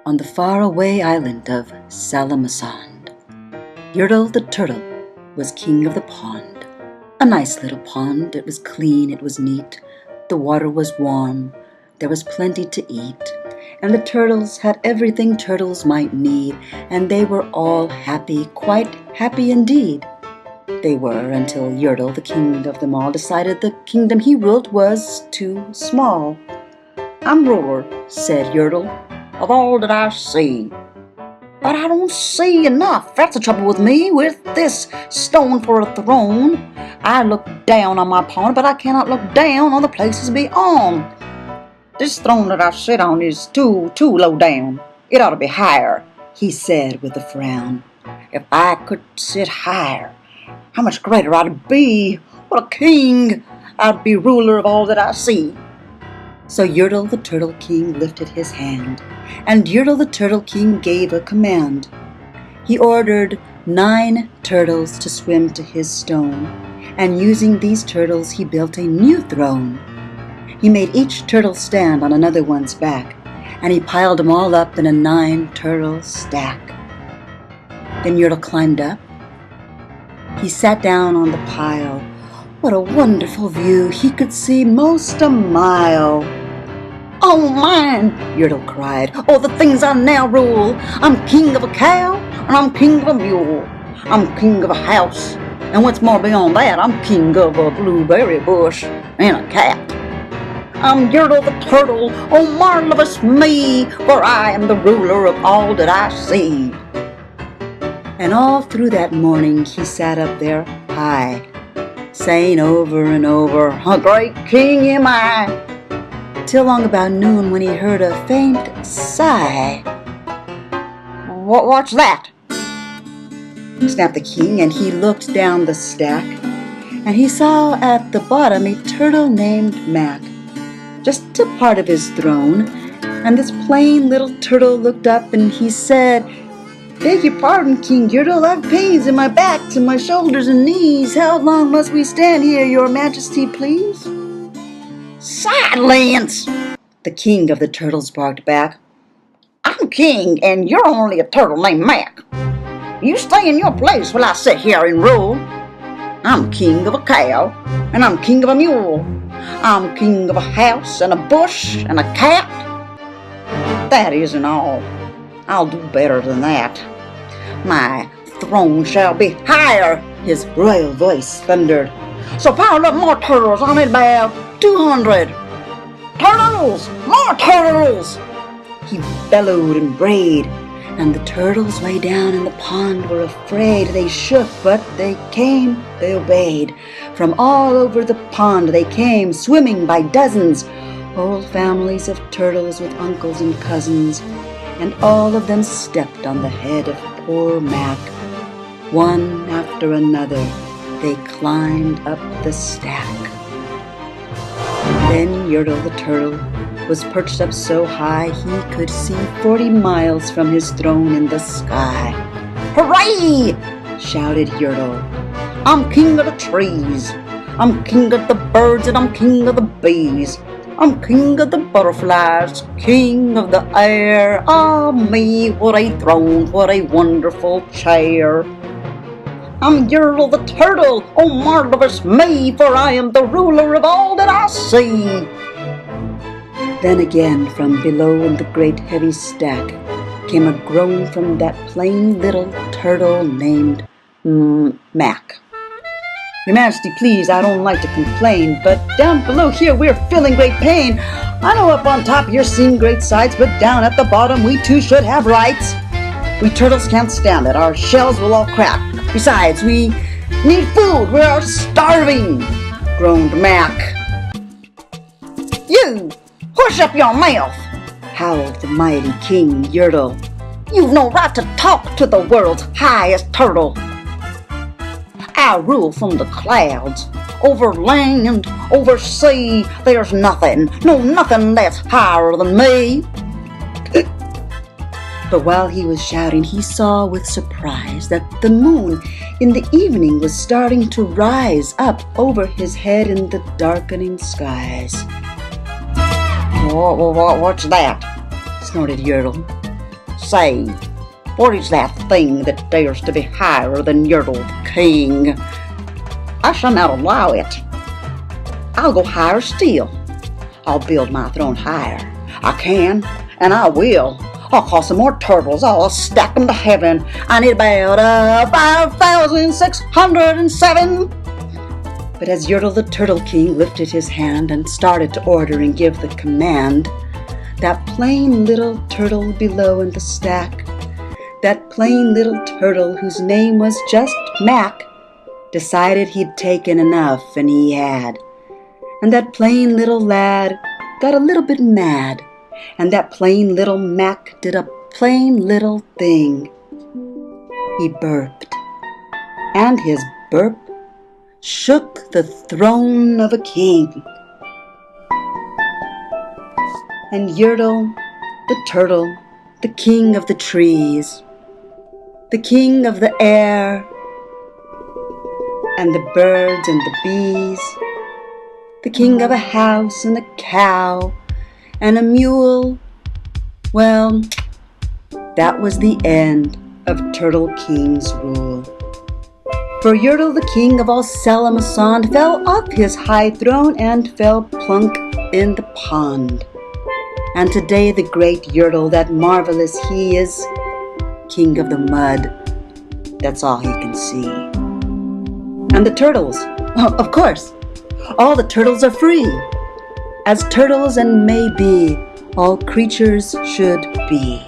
on the faraway island of Salamasand. Yertle the Turtle was king of the pond. A nice little pond. It was clean, it was neat. The water was warm. There was plenty to eat. And the turtles had everything turtles might need, and they were all happy, quite happy indeed. They were until Yertle, the king of them all, decided the kingdom he ruled was too small. "I'm ruler," said Yertle, "of all that I see. But I don't see enough. That's the trouble with me, with this stone for a throne. I look down on my pond, but I cannot look down on the places beyond. This throne that I sit on is too low down. It ought to be higher," he said with a frown. "If I could sit higher, how much greater I'd be. What a king! I'd be ruler of all that I see." So Yertle the Turtle King lifted his hand, and Yertle the Turtle King gave a command. He ordered 9 turtles to swim to his stone, and using these turtles he built a new throne. He made each turtle stand on another one's back, and he piled them all up in a 9-turtle stack. Then Yertle climbed up. He sat down on the pile. What a wonderful view! He could see most a mile. "Oh, mine!" Yertle cried. "Oh, the things I now rule! I'm king of a cow, and I'm king of a mule. I'm king of a house, and what's more beyond that, I'm king of a blueberry bush and a cat. I'm Yertle the Turtle, oh marvelous me, for I am the ruler of all that I see." And all through that morning he sat up there high, saying over and over, "A great king am I," till long about noon when he heard a faint sigh. "What's that?" snapped the king, and he looked down the stack, and he saw at the bottom a turtle named Mac, just a part of his throne. And this plain little turtle looked up and he said, "Beg your pardon, King Yertle, I've pains in my back to my shoulders and knees. How long must we stand here, your majesty, please?" "Silence!" the king of the turtles barked back. "I'm king, and you're only a turtle named Mac. You stay in your place while I sit here and rule. I'm king of a cow, and I'm king of a mule. I'm king of a house, and a bush, and a cat. That isn't all. I'll do better than that. My throne shall be higher," his royal voice thundered. "So pile up more turtles on it, about 200. Turtles! More turtles!" he bellowed and brayed, and the turtles way down in the pond were afraid. They shook, but they came, they obeyed. From all over the pond they came, swimming by dozens, whole families of turtles with uncles and cousins, and all of them stepped on the head of poor Mac. One after another, they climbed up the stack. Then Yertle the Turtle was perched up so high he could see 40 miles from his throne in the sky. "Hooray!" shouted Yertle. "I'm king of the trees. I'm king of the birds, and I'm king of the bees. I'm king of the butterflies, king of the air. Ah me, what a throne, what a wonderful chair. I'm Yertle the Turtle, oh marvelous me, for I am the ruler of all that I see." Then again from below in the great heavy stack came a groan from that plain little turtle named Mac. "Your Majesty, please, I don't like to complain, but down below here we're feeling great pain. I know up on top you're seeing great sights, but down at the bottom we too should have rights. We turtles can't stand it, our shells will all crack. Besides, we need food, we are starving," groaned Mac. "You, hush up your mouth," howled the mighty King Yertle. "You've no right to talk to the world's highest turtle. I rule from the clouds, over land, over sea. There's nothing, no nothing that's higher than me." But while he was shouting, he saw with surprise that the moon in the evening was starting to rise up over his head in the darkening skies. What's that?" snorted Yertle. Say, what is that thing that dares to be higher than Yertle the king? I shall not allow it. I'll go higher still. I'll build my throne higher. I can, and I will. I'll call some more turtles. I'll stack them to heaven. I need about 5,607. But as Yertle the Turtle King lifted his hand and started to order and give the command, that plain little turtle below in the stack, that plain little turtle whose name was just Mac, decided he'd taken enough, and he had. And that plain little lad got a little bit mad, and that plain little Mac did a plain little thing. He burped, and his burp shook the throne of a king. And Yertle the Turtle, the king of the trees, the king of the air, and the birds and the bees, the king of a house and a cow and a mule, well, that was the end of Turtle King's rule. For Yertle, the king of all Salamasond, fell off his high throne and fell plunk in the pond. And today the great Yertle, that marvelous he is, king of the mud, that's all he can see. And the turtles, of course, all the turtles are free, as turtles and may be all creatures should be.